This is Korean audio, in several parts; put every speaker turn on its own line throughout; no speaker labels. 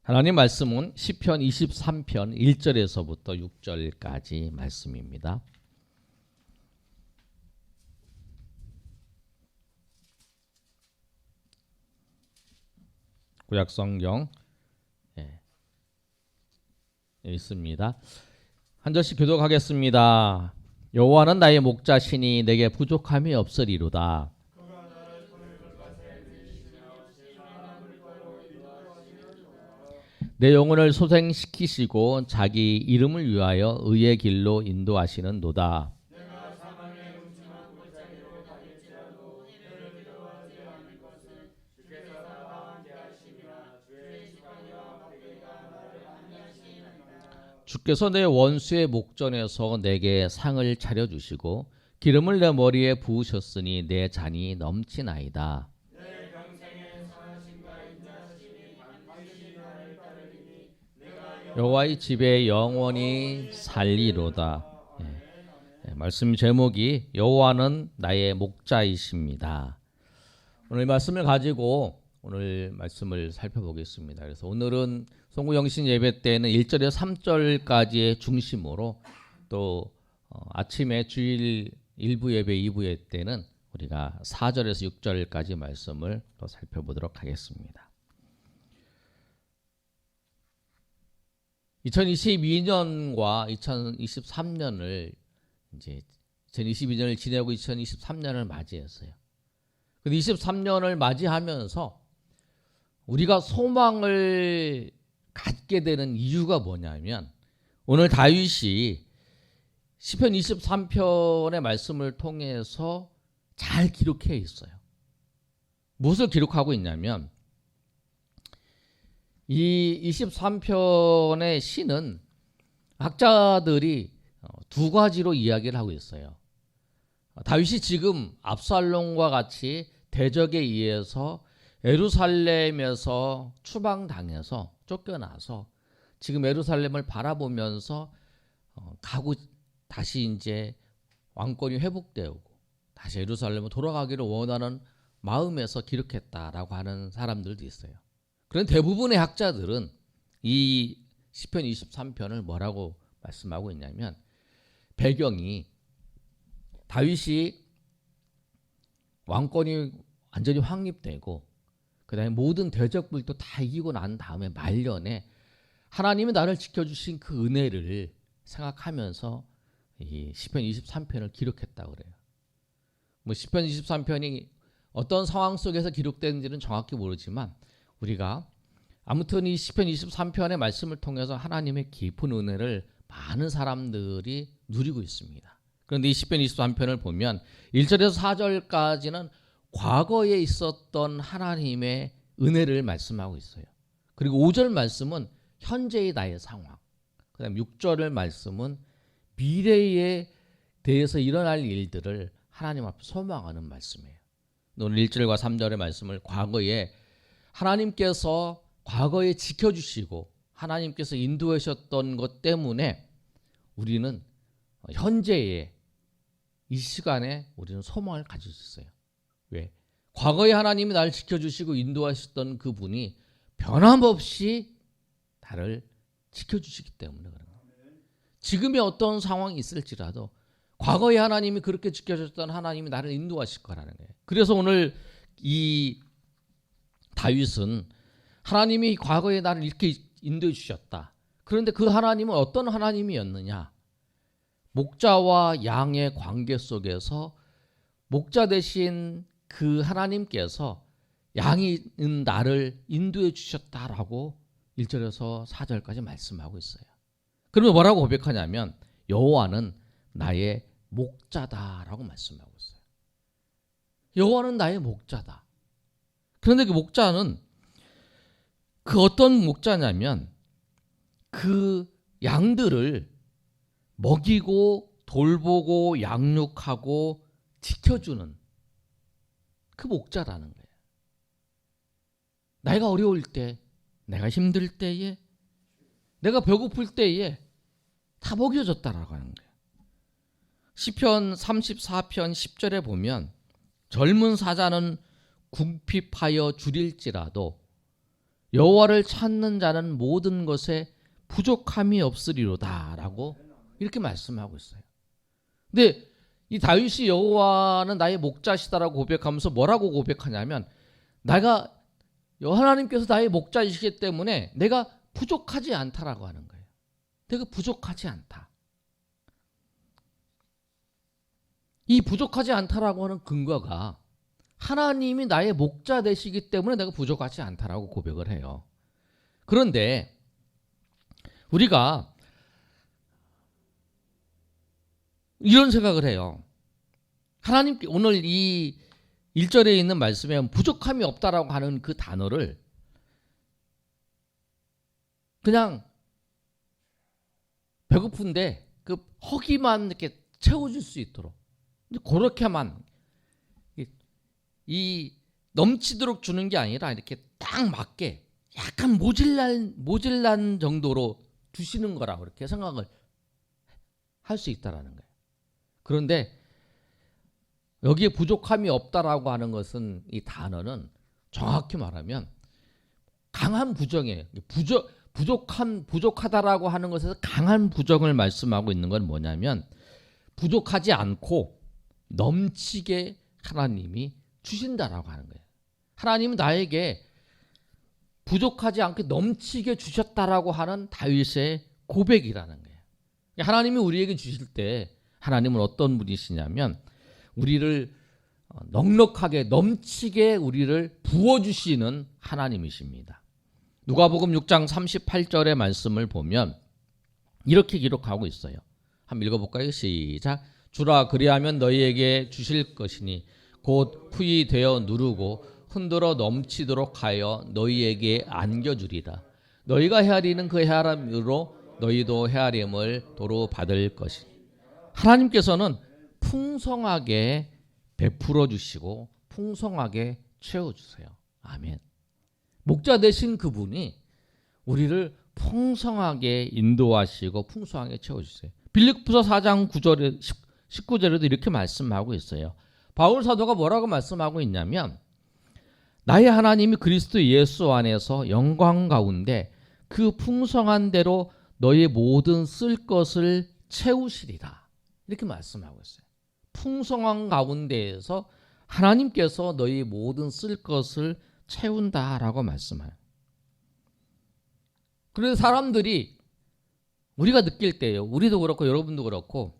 하나님 말씀은 시편 23편 1절에서부터 6절까지 말씀입니다. 구약성경 있습니다. 한 절씩 교독하겠습니다. 여호와는 나의 목자시니 내게 부족함이 없으리로다. 내 영혼을 소생시키시고 자기 이름을 위하여 의의 길로 인도하시는도다. 주께서 내 원수의 목전에서 내게 상을 차려주시고 기름을 내 머리에 부으셨으니 내 잔이 넘치나이다. 여호와의 집에 영원히 살리로다. 말씀 제목이 여호와는 나의 목자이십니다. 오늘 말씀을 가지고 오늘 말씀을 살펴보겠습니다. 그래서 오늘은 송구영신 예배 때는 1절에서 3절까지의 중심으로 또 아침에 주일 1부 예배 2부 예배 때는 우리가 4절에서 6절까지 말씀을 또 살펴보도록 하겠습니다. 2022년과 2023년을 이제 2022년을 지내고 2023년을 맞이했어요. 근데 23년을 맞이하면서 우리가 소망을 갖게 되는 이유가 뭐냐면 오늘 다윗이 시편 23편의 말씀을 통해서 잘 기록해 있어요. 무엇을 기록하고 있냐면 이 23편의 시는 학자들이 두 가지로 이야기를 하고 있어요. 다윗이 지금 압살롬과 같이 대적에 의해서 예루살렘에서 추방당해서 쫓겨나서 지금 예루살렘을 바라보면서 가고 다시 이제 왕권이 회복되고 다시 예루살렘으로 돌아가기를 원하는 마음에서 기록했다라고 하는 사람들도 있어요. 그런데 대부분의 학자들은 이 시편 23편을 뭐라고 말씀하고 있냐면 배경이 다윗이 왕권이 완전히 확립되고 그 다음에 모든 대적들도 다 이기고 난 다음에 말년에 하나님이 나를 지켜주신 그 은혜를 생각하면서 이 시편 23편을 기록했다고 그래요. 뭐 시편 23편이 어떤 상황 속에서 기록되는지는 정확히 모르지만 우리가 아무튼 이 시편 23편의 말씀을 통해서 하나님의 깊은 은혜를 많은 사람들이 누리고 있습니다. 그런데 이 시편 23편을 보면 1절에서 4절까지는 과거에 있었던 하나님의 은혜를 말씀하고 있어요. 그리고 5절 말씀은 현재의 나의 상황, 그 다음에 6절 말씀은 미래에 대해서 일어날 일들을 하나님 앞에 소망하는 말씀이에요. 오늘 1절과 3절의 말씀을 과거에 하나님께서 과거에 지켜주시고 하나님께서 인도하셨던 것 때문에 우리는 현재의 이 시간에 우리는 소망을 가질 수 있어요. 왜? 과거에 하나님이 나를 지켜주시고 인도하셨던 그분이 변함없이 나를 지켜주시기 때문에 그런 거예요. 지금의 어떤 상황이 있을지라도 과거에 하나님이 그렇게 지켜주셨던 하나님이 나를 인도하실 거라는 거예요. 그래서 오늘 이 다윗은 하나님이 과거에 나를 이렇게 인도해 주셨다. 그런데 그 하나님은 어떤 하나님이었느냐? 목자와 양의 관계 속에서 목자 대신 그 하나님께서 양인 나를 인도해 주셨다라고 1절에서 4절까지 말씀하고 있어요. 그러면 뭐라고 고백하냐면 여호와는 나의 목자다라고 말씀하고 있어요. 여호와는 나의 목자다. 그런데 그 목자는 그 어떤 목자냐면 그 양들을 먹이고 돌보고 양육하고 지켜주는 그 목자라는 거예요. 내가 어려울 때, 내가 힘들 때에, 내가 배고플 때에 다 먹여줬다라고 하는 거예요. 시편 34편 10절에 보면 젊은 사자는 궁핍하여 줄일지라도 여호와를 찾는 자는 모든 것에 부족함이 없으리로다라고 이렇게 말씀하고 있어요. 근데 이 다윗이 여호와는 나의 목자시다라고 고백하면서 뭐라고 고백하냐면 내가 하나님께서 나의 목자이시기 때문에 내가 부족하지 않다라고 하는 거예요. 내가 부족하지 않다. 이 부족하지 않다라고 하는 근거가 하나님이 나의 목자 되시기 때문에 내가 부족하지 않다라고 고백을 해요. 그런데 우리가 이런 생각을 해요. 하나님께 오늘 이 1절에 있는 말씀에 부족함이 없다라고 하는 그 단어를 그냥 배고픈데 그 허기만 이렇게 채워줄 수 있도록 그렇게만 이 넘치도록 주는 게 아니라 이렇게 딱 맞게 약간 모질란 정도로 주시는 거라 그렇게 생각을 할 수 있다라는 거예요. 그런데 여기에 부족함이 없다라고 하는 것은 이 단어는 정확히 말하면 강한 부정이에요. 부족하다라고 하는 것에서 강한 부정을 말씀하고 있는 건 뭐냐면 부족하지 않고 넘치게 하나님이 주신다라고 하는 거예요. 하나님은 나에게 부족하지 않게 넘치게 주셨다라고 하는 다윗의 고백이라는 거예요. 하나님이 우리에게 주실 때 하나님은 어떤 분이시냐면 우리를 넉넉하게 넘치게 우리를 부어주시는 하나님이십니다. 누가복음 6장 38절의 말씀을 보면 이렇게 기록하고 있어요. 한번 읽어볼까요? 시작. 주라 그리하면 너희에게 주실 것이니 곧 후히 되어 누르고 흔들어 넘치도록 하여 너희에게 안겨주리라. 너희가 헤아리는 그 헤아림으로 너희도 헤아림을 도로 받을 것이니. 하나님께서는 풍성하게 베풀어 주시고 풍성하게 채워주세요. 아멘. 목자 되신 그분이 우리를 풍성하게 인도하시고 풍성하게 채워주세요. 빌립보서 4장 9절에 19절에도 이렇게 말씀하고 있어요. 바울 사도가 뭐라고 말씀하고 있냐면 나의 하나님이 그리스도 예수 안에서 영광 가운데 그 풍성한 대로 너의 모든 쓸 것을 채우시리라. 이렇게 말씀하고 있어요. 풍성한 가운데에서 하나님께서 너희 모든 쓸 것을 채운다라고 말씀해요. 그래서 사람들이 우리가 느낄 때요. 우리도 그렇고 여러분도 그렇고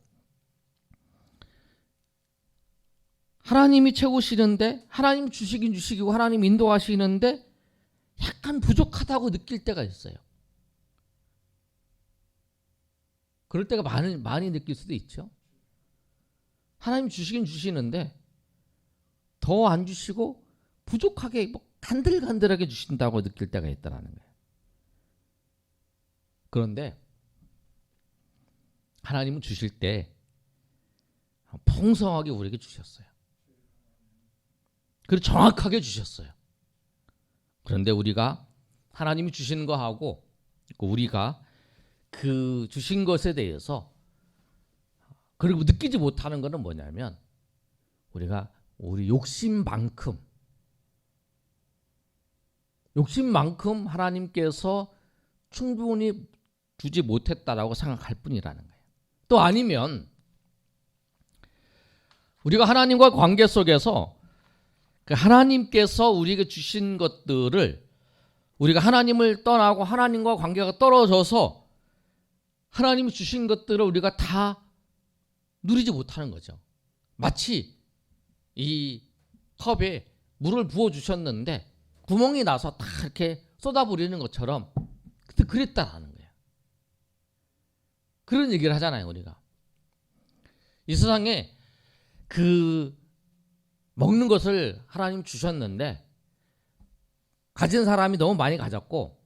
하나님이 채우시는데 하나님 주시긴 주시고 하나님 인도하시는데 약간 부족하다고 느낄 때가 있어요. 그럴 때가 많이 느낄 수도 있죠. 하나님 주시긴 주시는데 더 안 주시고 부족하게 뭐 간들간들하게 주신다고 느낄 때가 있다는 거예요. 그런데 하나님은 주실 때 풍성하게 우리에게 주셨어요. 그리고 정확하게 주셨어요. 그런데 우리가 하나님이 주시는 거하고 우리가 그 주신 것에 대해서 그리고 느끼지 못하는 것은 뭐냐면 우리가 우리 욕심만큼 하나님께서 충분히 주지 못했다라고 생각할 뿐이라는 거예요. 또 아니면 우리가 하나님과 관계 속에서 그 하나님께서 우리에게 주신 것들을 우리가 하나님을 떠나고 하나님과 관계가 떨어져서 하나님이 주신 것들을 우리가 다 누리지 못하는 거죠. 마치 이 컵에 물을 부어주셨는데 구멍이 나서 다 이렇게 쏟아부리는 것처럼 그랬다라는 거예요. 그런 얘기를 하잖아요. 우리가 이 세상에 그 먹는 것을 하나님 주셨는데 가진 사람이 너무 많이 가졌고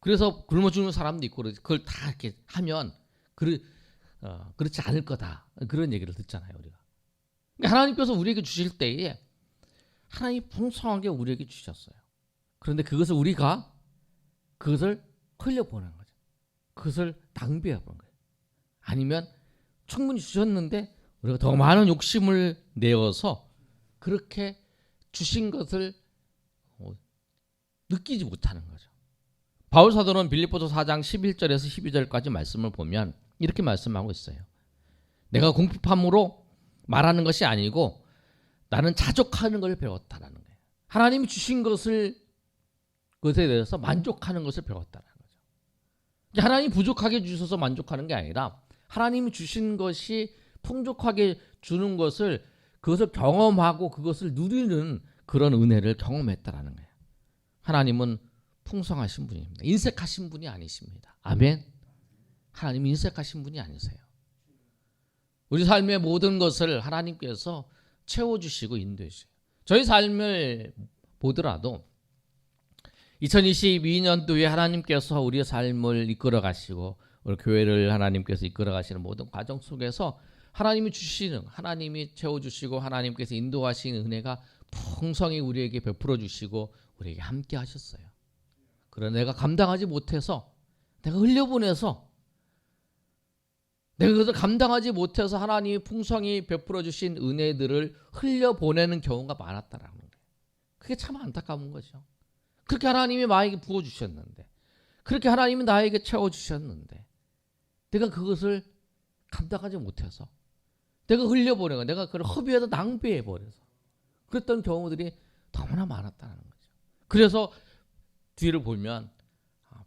그래서 굶어 죽는 사람도 있고 그걸 다 이렇게 하면 그렇지 않을 거다. 그런 얘기를 듣잖아요. 우리가. 하나님께서 우리에게 주실 때에 하나님이 풍성하게 우리에게 주셨어요. 그런데 우리가 그것을 흘려보는 거죠. 그것을 낭비해보는 거예요. 아니면 충분히 주셨는데 우리가 더 많은 욕심을 내어서 그렇게 주신 것을 느끼지 못하는 거죠. 바울 사도는 빌립보서 4장 11절에서 12절까지 말씀을 보면 이렇게 말씀하고 있어요. 내가 궁핍함으로 말하는 것이 아니고 나는 자족하는 걸 배웠다라는 거예요. 하나님이 주신 것에 대해서 만족하는 것을 배웠다는 거죠. 하나님이 부족하게 주셔서 만족하는 게 아니라 하나님이 주신 것이 풍족하게 주는 것을 그것을 경험하고 그것을 누리는 그런 은혜를 경험했다라는 거예요. 하나님은 풍성하신 분입니다. 인색하신 분이 아니십니다. 아멘. 하나님 인색하신 분이 아니세요. 우리 삶의 모든 것을 하나님께서 채워주시고 인도해 주세요. 저희 삶을 보더라도 2022년도에 하나님께서 우리의 삶을 이끌어 가시고 우리 교회를 하나님께서 이끌어 가시는 모든 과정 속에서 하나님이 주시는, 하나님이 채워주시고 하나님께서 인도하시는 은혜가 풍성히 우리에게 베풀어 주시고 우리에게 함께 하셨어요. 그러나 내가 감당하지 못해서, 내가 흘려보내서, 내가 그것을 감당하지 못해서 하나님이 풍성히 베풀어 주신 은혜들을 흘려보내는 경우가 많았다라는 거예요. 그게 참 안타까운 거죠. 그렇게 하나님이 나에게 부어주셨는데, 그렇게 하나님이 나에게 채워주셨는데 내가 그것을 감당하지 못해서 내가 흘려보내고 내가 그걸 허비해서 낭비해버려서 그랬던 경우들이 너무나 많았다는 거죠. 그래서 뒤를 보면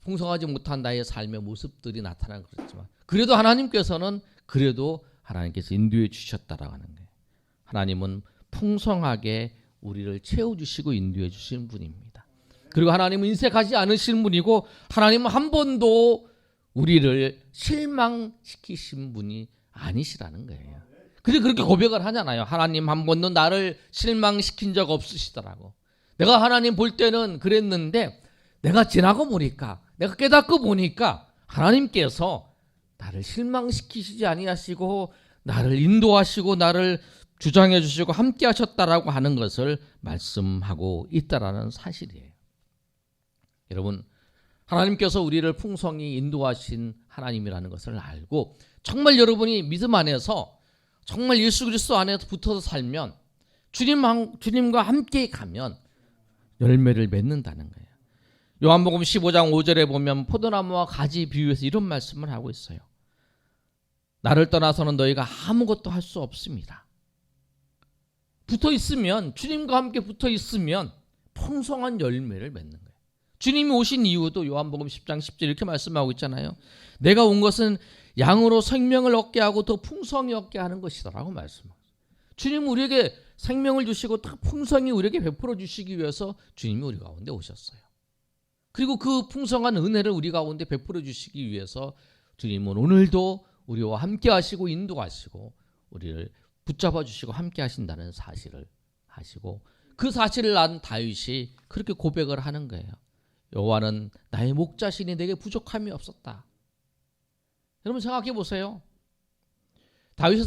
풍성하지 못한 나의 삶의 모습들이 나타나고 그렇지만 그래도 하나님께서는 하나님께서 인도해 주셨다라고 하는 거예요. 하나님은 풍성하게 우리를 채워주시고 인도해 주신 분입니다. 그리고 하나님은 인색하지 않으신 분이고 하나님은 한 번도 우리를 실망시키신 분이 아니시라는 거예요. 그래서 그렇게 고백을 하잖아요. 하나님 한 번도 나를 실망시킨 적 없으시더라고. 내가 하나님 볼 때는 그랬는데 내가 지나고 보니까, 내가 깨닫고 보니까 하나님께서 나를 실망시키시지 아니하시고 나를 인도하시고 나를 주장해 주시고 함께 하셨다라고 하는 것을 말씀하고 있다라는 사실이에요. 여러분, 하나님께서 우리를 풍성히 인도하신 하나님이라는 것을 알고 정말 여러분이 믿음 안에서 정말 예수 그리스도 안에서 붙어서 살면 주님과 함께 가면 열매를 맺는다는 거예요. 요한복음 15장 5절에 보면 포도나무와 가지 비유해서 이런 말씀을 하고 있어요. 나를 떠나서는 너희가 아무것도 할 수 없습니다. 붙어 있으면, 주님과 함께 붙어 있으면 풍성한 열매를 맺는 거예요. 주님이 오신 이유도 요한복음 10장 10절 이렇게 말씀하고 있잖아요. 내가 온 것은 양으로 생명을 얻게 하고 더 풍성히 얻게 하는 것이다라고 말씀하고 있어요. 주님은 우리에게 생명을 주시고 더 풍성히 우리에게 베풀어 주시기 위해서 주님이 우리 가운데 오셨어요. 그리고 그 풍성한 은혜를 우리 가운데 베풀어 주시기 위해서 주님은 오늘도 우리와 함께 하시고 인도하시고 우리를 붙잡아 주시고 함께 하신다는 사실을 하시고 그 사실을 안 다윗이 그렇게 고백을 하는 거예요. 여호와는 나의 목자시니 내게 부족함이 없었다. 여러분 생각해 보세요. 다윗의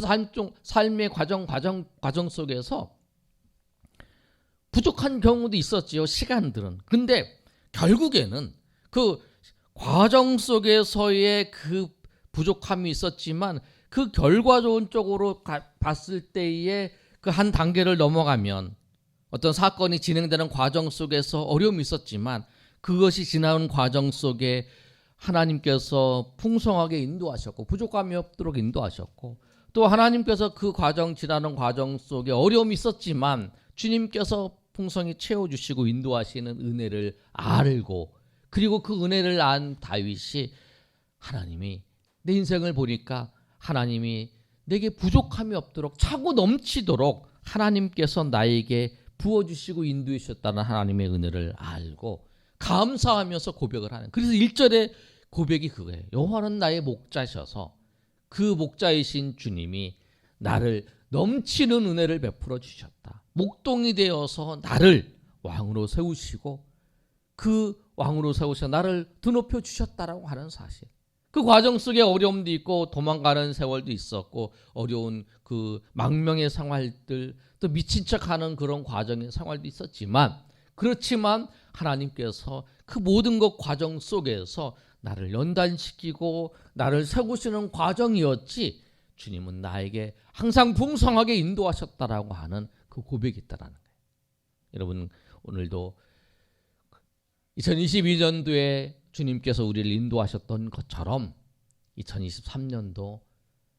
삶의 과정 속에서 부족한 경우도 있었지요. 시간들은. 근데 결국에는 그 과정 속에서의 그 부족함이 있었지만 그 결과론적으로 봤을 때에 그 한 단계를 넘어가면 어떤 사건이 진행되는 과정 속에서 어려움이 있었지만 그것이 지나온 과정 속에 하나님께서 풍성하게 인도하셨고 부족함이 없도록 인도하셨고 또 하나님께서 그 지나는 과정 속에 어려움이 있었지만 주님께서 풍성히 채워주시고 인도하시는 은혜를 알고 그리고 그 은혜를 안 다윗이 하나님이 내 인생을 보니까 하나님이 내게 부족함이 없도록 차고 넘치도록 하나님께서 나에게 부어주시고 인도해 주셨다는 하나님의 은혜를 알고 감사하면서 고백을 하는. 그래서 1절의 고백이 그거예요. 여호와는 나의 목자셔서 그 목자이신 주님이 나를 넘치는 은혜를 베풀어 주셨다. 목동이 되어서 나를 왕으로 세우시고 그 왕으로 세우셔 나를 드높여 주셨다라고 하는 사실. 그 과정 속에 어려움도 있고 도망가는 세월도 있었고 어려운 그 망명의 생활들 또 미친 척하는 그런 과정의 생활도 있었지만 그렇지만 하나님께서 그 모든 것 과정 속에서 나를 연단시키고 나를 세우시는 과정이었지 주님은 나에게 항상 풍성하게 인도하셨다라고 하는 그 고백이 있다라는 거예요. 여러분 오늘도 2022년도에 주님께서 우리를 인도하셨던 것처럼 2023년도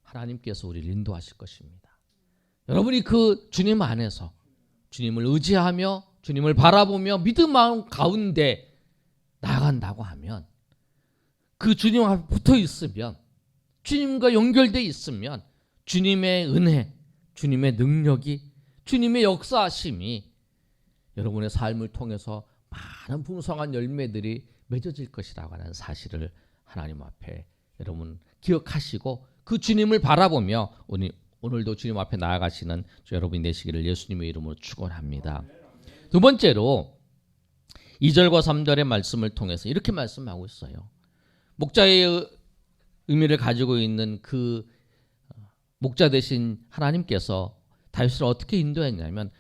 하나님께서 우리를 인도하실 것입니다. 여러분이 그 주님 안에서 주님을 의지하며 주님을 바라보며 믿음 마음 가운데 나아간다고 하면, 그 주님 앞에 붙어 있으면, 주님과 연결되어 있으면 주님의 은혜, 주님의 능력이, 주님의 역사하심이 여러분의 삶을 통해서 많은 풍성한 열매들이 맺어질 것이라고 하는 사실을 하나님 앞에 여러분 기억하시고 그 주님을 바라보며 오늘도 주님 앞에 나아가시는 여러분이 되시기를 예수님의 이름으로 축원합니다. 두 번째로 2절과 3절의 말씀을 통해서 이렇게 말씀하고 있어요. 목자의 의미를 가지고 있는 그 목자 되신 하나님께서 다윗을 어떻게 인도했냐면,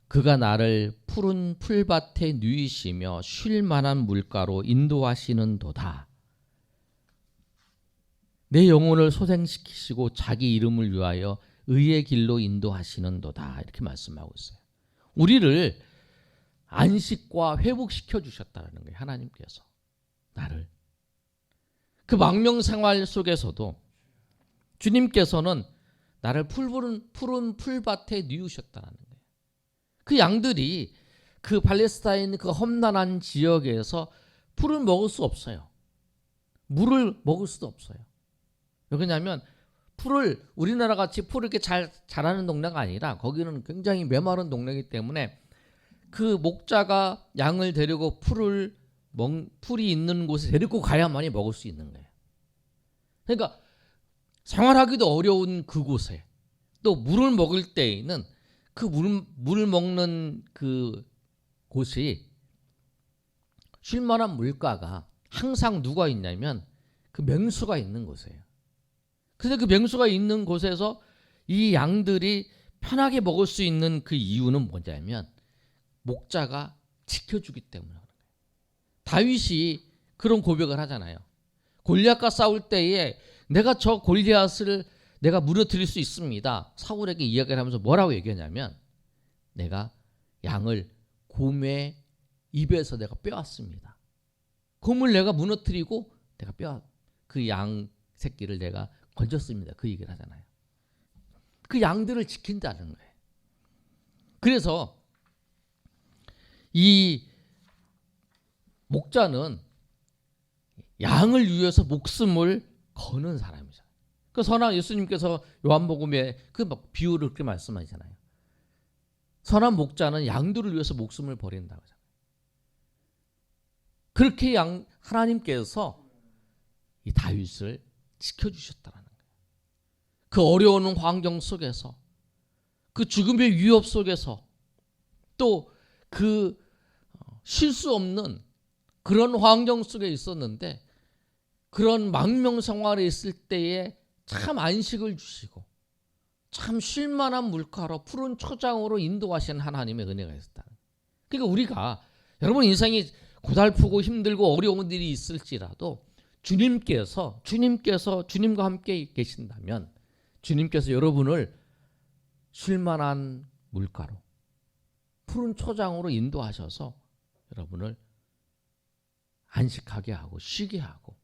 그가 나를 푸른 풀밭에 누이시며 쉴 만한 물가로 인도하시는도다. 내 영혼을 소생시키시고 자기 이름을 위하여 의의 길로 인도하시는도다. 이렇게 말씀하고 있어요. 우리를 안식과 회복시켜 주셨다는 거예요. 하나님께서 나를 그 망명 생활 속에서도 주님께서는 나를 푸른 풀밭에 누우셨다는 거예요. 그 양들이 그 팔레스타인 그 험난한 지역에서 풀을 먹을 수 없어요. 물을 먹을 수도 없어요. 왜냐하면 우리나라 같이 풀을 이렇게 잘 자라는 동네가 아니라 거기는 굉장히 메마른 동네이기 때문에 그 목자가 양을 데리고 풀이 있는 곳에 데리고 가야만이 먹을 수 있는 거예요. 그러니까 생활하기도 어려운 그곳에 또 물을 먹을 때에는 그 물을 먹는 그 곳이 쉴 만한 물가가 항상 누가 있냐면 그 맹수가 있는 곳이에요. 그래서 그 맹수가 있는 곳에서 이 양들이 편하게 먹을 수 있는 그 이유는 뭐냐면 목자가 지켜주기 때문에. 다윗이 그런 고백을 하잖아요. 골리앗과 싸울 때에 내가 저 골리앗을 내가 무너뜨릴 수 있습니다. 사울에게 이야기를 하면서 뭐라고 얘기하냐면, 내가 양을 곰의 입에서 내가 빼왔습니다. 곰을 내가 무너뜨리고 내가 그 양 새끼를 내가 건졌습니다. 그 얘기를 하잖아요. 그 양들을 지킨다는 거예요. 그래서 이 목자는 양을 위해서 목숨을 거는 사람이잖아요. 그 선한 예수님께서 요한복음에 그 비유를 그렇게 말씀하시잖아요. 선한 목자는 양들을 위해서 목숨을 버린다고 하잖아요. 그렇게 하나님께서 이 다윗을 지켜주셨다는 거예요. 그 어려운 환경 속에서, 그 죽음의 위협 속에서, 또 그 쉴 수 없는 그런 환경 속에 있었는데, 그런 망명 생활에 있을 때에 참 안식을 주시고 참 쉴만한 물가로 푸른 초장으로 인도하시는 하나님의 은혜가 있었다. 그러니까 우리가 여러분 인생이 고달프고 힘들고 어려운 일이 있을지라도 주님과 함께 계신다면 주님께서 여러분을 쉴만한 물가로 푸른 초장으로 인도하셔서 여러분을 안식하게 하고 쉬게 하고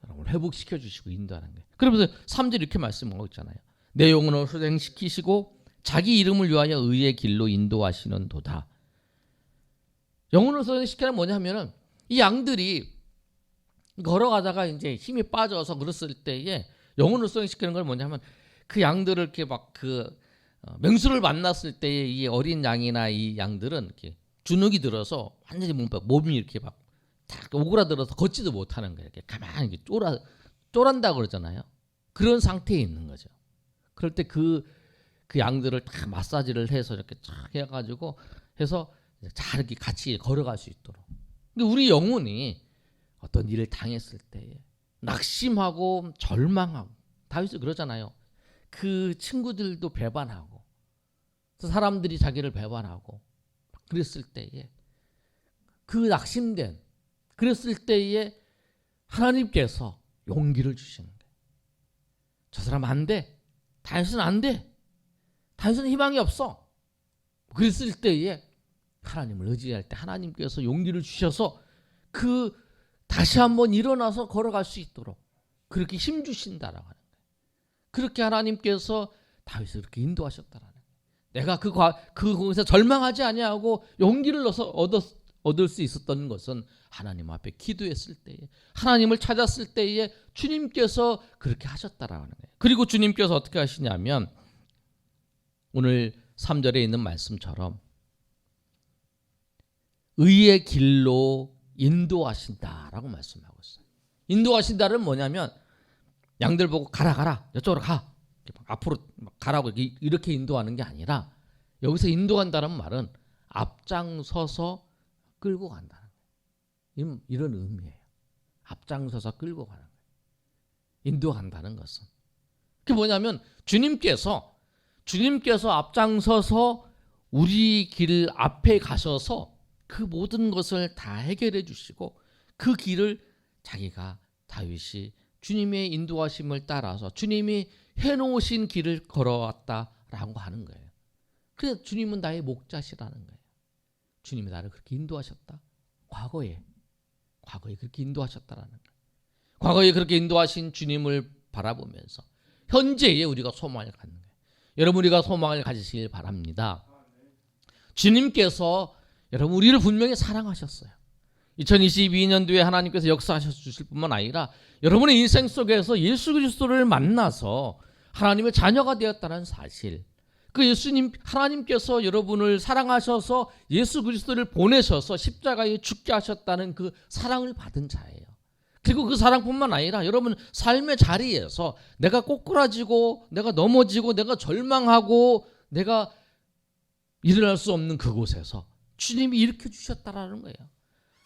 여러분을 회복시켜 주시고 인도하는 거예요. 그러면서 3절 이렇게 말씀하고 있잖아요. 내 영혼을 소생시키시고 자기 이름을 위하여 의의 길로 인도하시는 도다. 영혼을 소생시키는 뭐냐면은 이 양들이 걸어가다가 이제 힘이 빠져서 그랬을 때에 영혼을 소생시키는 걸 뭐냐면 그 양들을 이렇게 막 맹수를 만났을 때에 이 어린 양이나 이 양들은 이렇게 주눅이 들어서 완전히 몸이 이렇게 막 오그라들어서 걷지도 못하는 거예요. 이렇게 가만히 이렇게 쫄한다고 그러잖아요. 그런 상태에 있는 거죠. 그럴 때 그 양들을 다 마사지를 해서 이렇게 쫙 해가지고 해서 잘 이렇게 같이 걸어갈 수 있도록. 근데 우리 영혼이 어떤 일을 당했을 때 낙심하고 절망하고, 다윗이 그러잖아요. 그 친구들도 배반하고 사람들이 자기를 배반하고 그랬을 때에 그 낙심된 그랬을 때에 하나님께서 용기를 주시는 거예요. 저 사람 안 돼. 다윗은 안 돼. 다윗은 희망이 없어. 그랬을 때에 하나님을 의지할 때 하나님께서 용기를 주셔서 그 다시 한번 일어나서 걸어갈 수 있도록 그렇게 힘 주신다라고 하는 거예요. 그렇게 하나님께서 다윗을 그렇게 인도하셨다라는 거예요. 내가 그곳에서 절망하지 아니하고 용기를 얻을 수 있었던 것은 하나님 앞에 기도했을 때에, 하나님을 찾았을 때에 주님께서 그렇게 하셨다라는 거예요. 그리고 주님께서 어떻게 하시냐면 오늘 3절에 있는 말씀처럼 의의 길로 인도하신다라고 말씀하고 있어요. 인도하신다는 뭐냐면 양들 보고 가라 이쪽으로 가, 앞으로 가라고 이렇게 인도하는 게 아니라, 여기서 인도한다는 말은 앞장서서 끌고 간다는 거예요. 이런 의미예요. 앞장서서 끌고 가는 거예요. 인도한다는 것은 그게 뭐냐면 주님께서 앞장서서 우리 길 앞에 가셔서 그 모든 것을 다 해결해 주시고 그 길을 자기가 다윗이 주님의 인도하심을 따라서 주님이 해놓으신 길을 걸어왔다라고 하는 거예요. 그래서 주님은 나의 목자시라는 거예요. 주님이 나를 그렇게 인도하셨다. 과거에 그렇게 인도하셨다라는 거예요. 과거에 그렇게 인도하신 주님을 바라보면서 현재에 우리가 소망을 갖는 거예요. 여러분, 우리가 소망을 가지시길 바랍니다. 주님께서 여러분 우리를 분명히 사랑하셨어요. 2022년도에 하나님께서 역사하셔 주실 뿐만 아니라 여러분의 인생 속에서 예수 그리스도를 만나서 하나님의 자녀가 되었다는 사실, 그 예수님 하나님께서 여러분을 사랑하셔서 예수 그리스도를 보내셔서 십자가에 죽게 하셨다는 그 사랑을 받은 자예요. 그리고 그 사랑뿐만 아니라 여러분 삶의 자리에서 내가 꼬꾸라지고 내가 넘어지고 내가 절망하고 내가 일어날 수 없는 그곳에서 주님이 일으켜 주셨다라는 거예요.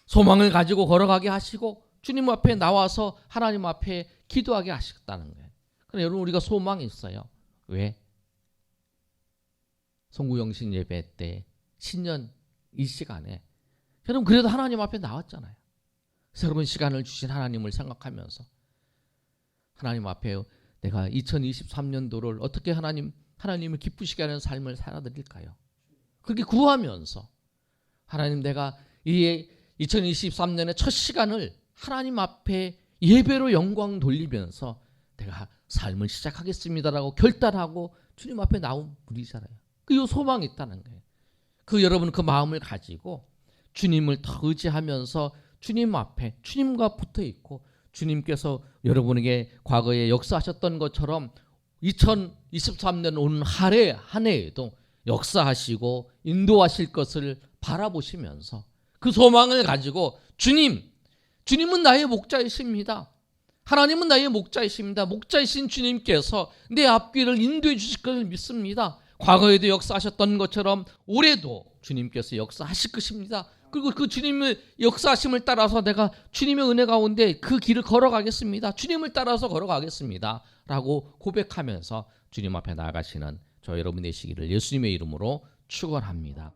소망을 가지고 걸어가게 하시고 주님 앞에 나와서 하나님 앞에 기도하게 하셨다는 거예요. 그런데 여러분 우리가 소망이 있어요. 왜? 송구영신 예배 때 신년 이 시간에 여러분 그래도 하나님 앞에 나왔잖아요. 그래서 여러분 시간을 주신 하나님을 생각하면서 하나님 앞에 내가 2023년도를 어떻게 하나님을 기쁘시게 하는 삶을 살아드릴까요? 그렇게 구하면서 하나님, 내가 이 2023년의 첫 시간을 하나님 앞에 예배로 영광 돌리면서 내가 삶을 시작하겠습니다라고 결단하고 주님 앞에 나온 분이잖아요. 그 소망이 있다는 거예요. 그 여러분 그 마음을 가지고 주님을 더 의지하면서 주님 앞에 주님과 붙어 있고 주님께서 여러분에게 과거에 역사하셨던 것처럼 2023년 오는 한 해에도 역사하시고 인도하실 것을 바라보시면서 그 소망을 가지고 주님은 나의 목자이십니다. 하나님은 나의 목자이십니다. 목자이신 주님께서 내 앞길을 인도해 주실 것을 믿습니다. 과거에도 역사하셨던 것처럼 올해도 주님께서 역사하실 것입니다. 그리고 그 주님의 역사하심을 따라서 내가 주님의 은혜 가운데 그 길을 걸어가겠습니다. 주님을 따라서 걸어가겠습니다. 라고 고백하면서 주님 앞에 나아가시는 저 여러분 되시기를 예수님의 이름으로 축원합니다.